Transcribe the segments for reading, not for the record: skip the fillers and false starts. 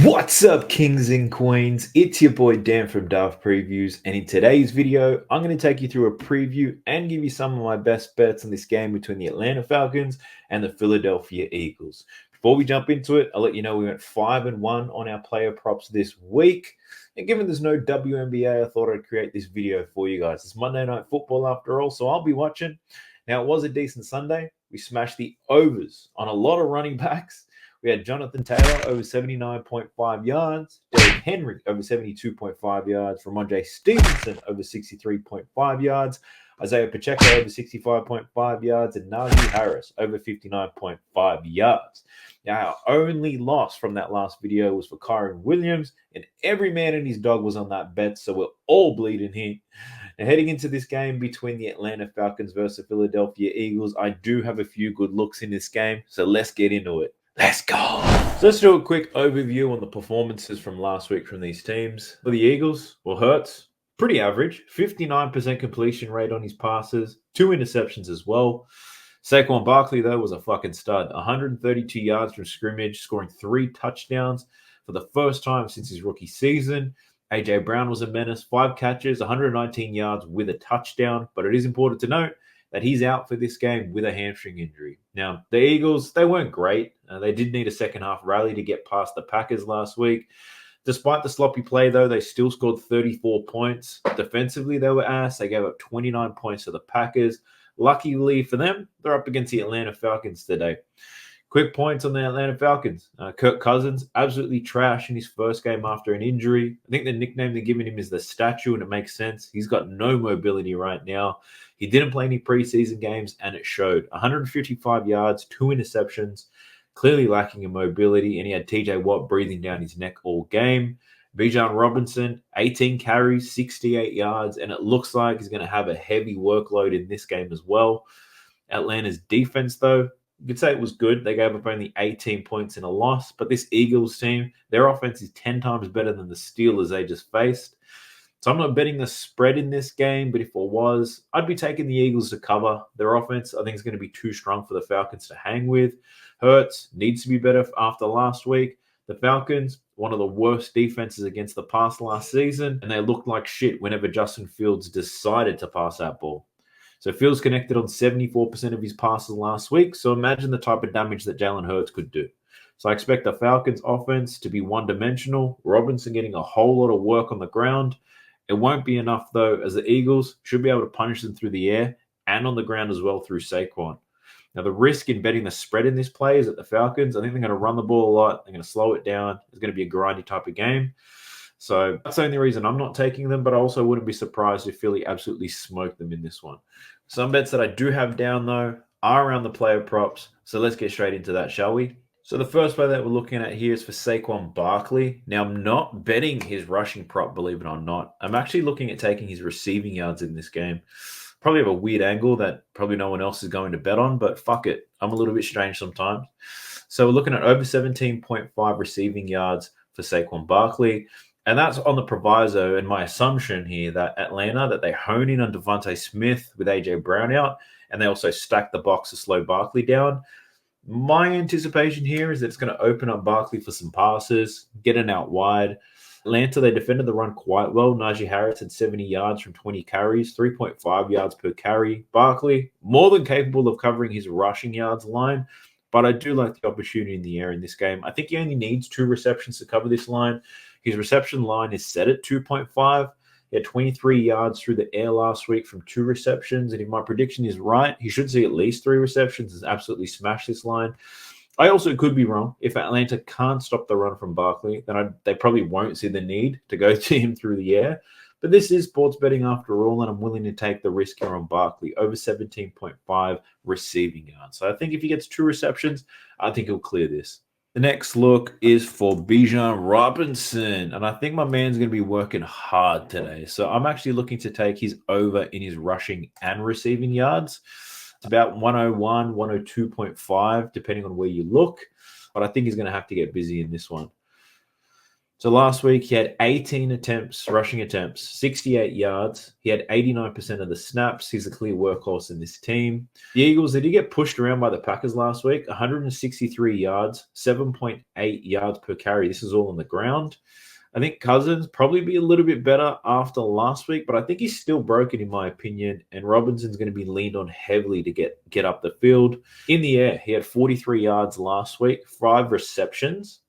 What's up, kings and queens? It's your boy Dan from Dove Previews, and in today's video, I'm going to take you through a preview and give you some of my best bets on this game between the Atlanta Falcons and the Philadelphia Eagles. Before we jump into it, I'll let you know we went 5-1 on our player props this week. And given there's no WNBA, I thought I'd create this video for you guys. It's Monday Night Football after all, so I'll be watching. Now, it was a decent Sunday. We smashed the overs on a lot of running backs. We had Jonathan Taylor over 79.5 yards, Derrick Henry over 72.5 yards, Ramondre Stevenson over 63.5 yards, Isaiah Pacheco over 65.5 yards, and Najee Harris over 59.5 yards. Now, our only loss from that last video was for Kyron Williams, and every man and his dog was on that bet, so we're all bleeding here. Now, heading into this game between the Atlanta Falcons versus the Philadelphia Eagles, I do have a few good looks in this game, so let's get into it. Let's go. So let's do a quick overview on the performances from last week from these teams. For the Eagles, well, Hurts, pretty average. 59% completion rate on his passes. 2 interceptions as well. Saquon Barkley, though, was a fucking stud. 132 yards from scrimmage, scoring 3 touchdowns for the first time since his rookie season. A.J. Brown was a menace. 5 catches, 119 yards with a touchdown. But it is important to note that he's out for this game with a hamstring injury. Now, the Eagles, they weren't great. They did need a second-half rally to get past the Packers last week. Despite the sloppy play, though, they still scored 34 points. Defensively, they were ass. They gave up 29 points to the Packers. Luckily for them, they're up against the Atlanta Falcons today. Quick points on the Atlanta Falcons. Kirk Cousins, absolutely trash in his first game after an injury. I think the nickname they're giving him is the Statue, and it makes sense. He's got no mobility right now. He didn't play any preseason games, and it showed. 155 yards, 2 interceptions, clearly lacking in mobility, and he had TJ Watt breathing down his neck all game. Bijan Robinson, 18 carries, 68 yards, and it looks like he's going to have a heavy workload in this game as well. Atlanta's defense, though, you could say it was good. They gave up only 18 points in a loss, but this Eagles team, their offense is 10 times better than the Steelers they just faced. So I'm not betting the spread in this game, but if it was, I'd be taking the Eagles to cover. Their offense, I think, is going to be too strong for the Falcons to hang with. Hurts needs to be better after last week. The Falcons, one of the worst defenses against the pass last season, and they looked like shit whenever Justin Fields decided to pass that ball. So Fields connected on 74% of his passes last week, so imagine the type of damage that Jalen Hurts could do. So I expect the Falcons offense to be one-dimensional, Robinson getting a whole lot of work on the ground. It won't be enough, though, as the Eagles should be able to punish them through the air and on the ground as well through Saquon. Now, the risk in betting the spread in this play is that the Falcons, I think they're going to run the ball a lot. They're going to slow it down. It's going to be a grindy type of game. So that's the only reason I'm not taking them, but I also wouldn't be surprised if Philly absolutely smoked them in this one. Some bets that I do have down, though, are around the player props. So let's get straight into that, shall we? So the first play that we're looking at here is for Saquon Barkley. Now, I'm not betting his rushing prop, believe it or not. I'm actually looking at taking his receiving yards in this game. Probably have a weird angle that probably no one else is going to bet on, but fuck it. I'm a little bit strange sometimes. So we're looking at over 17.5 receiving yards for Saquon Barkley. And that's on the proviso and my assumption here that Atlanta, that they hone in on Devontae Smith with A.J. Brown out, and they also stack the box to slow Barkley down. My anticipation here is that it's going to open up Barkley for some passes, get an out wide. Atlanta, they defended the run quite well. Najee Harris had 70 yards from 20 carries, 3.5 yards per carry. Barkley, more than capable of covering his rushing yards line, but I do like the opportunity in the air in this game. I think he only needs 2 receptions to cover this line. His reception line is set at 2.5. He had 23 yards through the air last week from 2 receptions. And if my prediction is right, he should see at least 3 receptions and absolutely smash this line. I also could be wrong. If Atlanta can't stop the run from Barkley, then they probably won't see the need to go to him through the air. But this is sports betting after all, and I'm willing to take the risk here on Barkley, over 17.5 receiving yards. So I think if he gets 2 receptions, I think he'll clear this. The next look is for Bijan Robinson, and I think my man's going to be working hard today. So I'm actually looking to take his over in his rushing and receiving yards. It's about 101, 102.5, depending on where you look, but I think he's going to have to get busy in this one. So last week he had 18 attempts, rushing attempts, 68 yards. He had 89% of the snaps. He's a clear workhorse in this team. The Eagles, they did get pushed around by the Packers last week, 163 yards, 7.8 yards per carry. This is all on the ground. I think Cousins probably be a little bit better after last week, but I think he's still broken in my opinion. And Robinson's going to be leaned on heavily to get up the field. In the air, he had 43 yards last week, 5 receptions.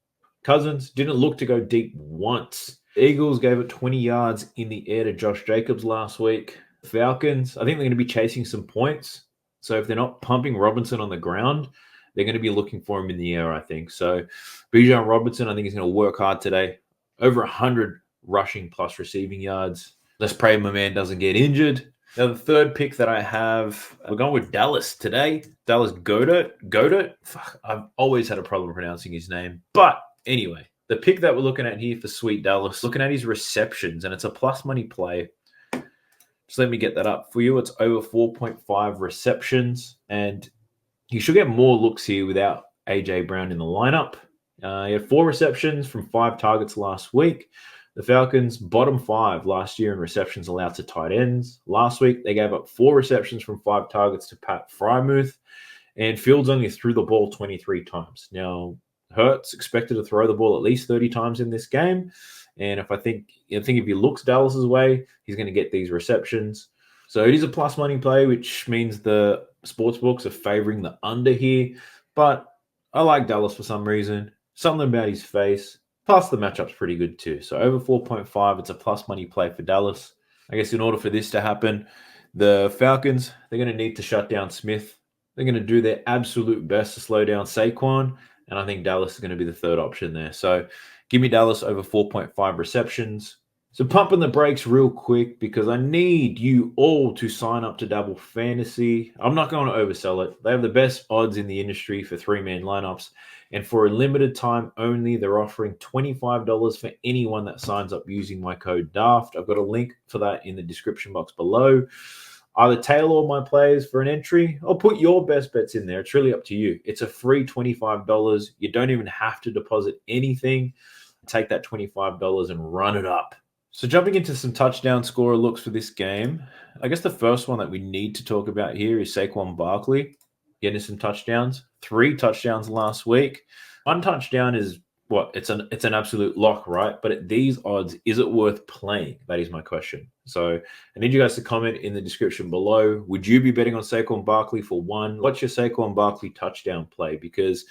Cousins didn't look to go deep once. The Eagles gave it 20 yards in the air to Josh Jacobs last week. Falcons, I think they're going to be chasing some points. So if they're not pumping Robinson on the ground, they're going to be looking for him in the air, I think. So Bijan Robinson, I think he's going to work hard today. Over 100 rushing plus receiving yards. Let's pray my man doesn't get injured. Now, the third pick that I have, we're going with Dallas today. Dallas Goedert. Fuck, I've always had a problem pronouncing his name. But anyway, the pick that we're looking at here for Sweet Dallas, looking at his receptions, and it's a plus money play. Just let me get that up for you. It's over 4.5 receptions, and you should get more looks here without A.J. Brown in the lineup. He had 4 receptions from 5 targets last week. The Falcons, bottom 5 last year in receptions allowed to tight ends. Last week, they gave up 4 receptions from 5 targets to Pat Freiermuth, and Fields only threw the ball 23 times. Now, Hurts expected to throw the ball at least 30 times in this game, and I think if he looks Dallas's way, he's going to get these receptions. So it is a plus money play, which means the sports books are favoring the under here, but I like Dallas for some reason. Something about his face. Plus, the matchup's pretty good too. So over 4.5, it's a plus money play for Dallas. I guess in order for this to happen, the Falcons, they're going to need to shut down Smith. They're going to do their absolute best to slow down Saquon. And I think Dallas is going to be the third option there. So give me Dallas over 4.5 receptions. So pumping the brakes real quick because I need you all to sign up to Dabble Fantasy. I'm not going to oversell it. They have the best odds in the industry for 3-man lineups. And for a limited time only, they're offering $25 for anyone that signs up using my code DAFT. I've got a link for that in the description box below. Either tailor all my players for an entry or put your best bets in there. It's really up to you. It's a free $25. You don't even have to deposit anything. Take that $25 and run it up. So jumping into some touchdown scorer looks for this game, I guess the first one that we need to talk about here is Saquon Barkley getting some touchdowns. 3 touchdowns last week. 1 touchdown is what? It's an absolute lock, right? But at these odds, is it worth playing? That is my question. So I need you guys to comment in the description below. Would you be betting on Saquon Barkley for 1? What's your Saquon Barkley touchdown play? Because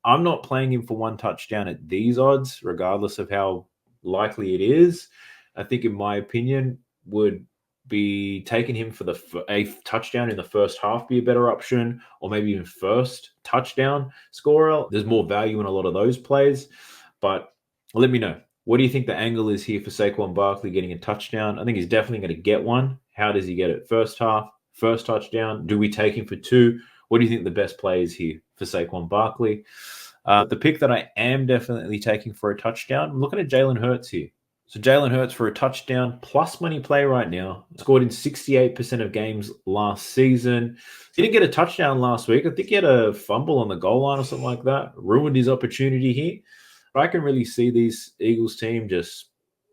I'm not playing him for 1 touchdown at these odds, regardless of how likely it is. I think, in my opinion, would be taking him for a touchdown in the first half be a better option, or maybe even first touchdown scorer. There's more value in a lot of those plays, but let me know. What do you think the angle is here for Saquon Barkley getting a touchdown? I think he's definitely going to get one. How does he get it? First half, first touchdown? Do we take him for 2? What do you think the best play is here for Saquon Barkley? The pick that I am definitely taking for a touchdown, I'm looking at Jalen Hurts here. So Jalen Hurts for a touchdown, plus money play right now. Scored in 68% of games last season. He didn't get a touchdown last week. I think he had a fumble on the goal line or something like that. Ruined his opportunity here. But I can really see these Eagles team just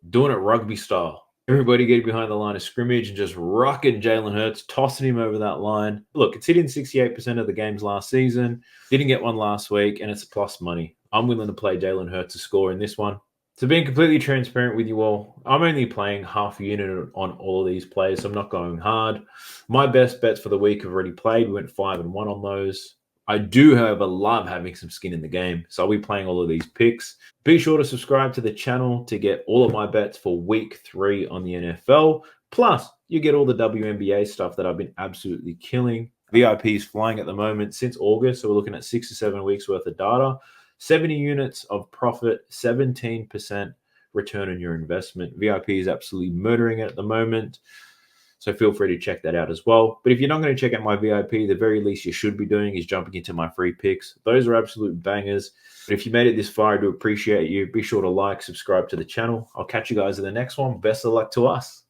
doing it rugby style. Everybody getting behind the line of scrimmage and just rocking Jalen Hurts, tossing him over that line. Look, it's hitting 68% of the games last season. Didn't get one last week, and it's plus money. I'm willing to play Jalen Hurts to score in this one. So being completely transparent with you all, I'm only playing half a unit on all of these plays, so I'm not going hard. My best bets for the week have already played. We went 5-1 on those. I do, however, love having some skin in the game, so I'll be playing all of these picks. Be sure to subscribe to the channel to get all of my bets for week 3 on the NFL. Plus, you get all the WNBA stuff that I've been absolutely killing. VIP is flying at the moment since August, so we're looking at 6 to 7 weeks worth of data. 70 units of profit, 17% return on your investment. VIP is absolutely murdering it at the moment. So feel free to check that out as well. But if you're not going to check out my VIP, the very least you should be doing is jumping into my free picks. Those are absolute bangers. But if you made it this far, I do appreciate you. Be sure to like, subscribe to the channel. I'll catch you guys in the next one. Best of luck to us.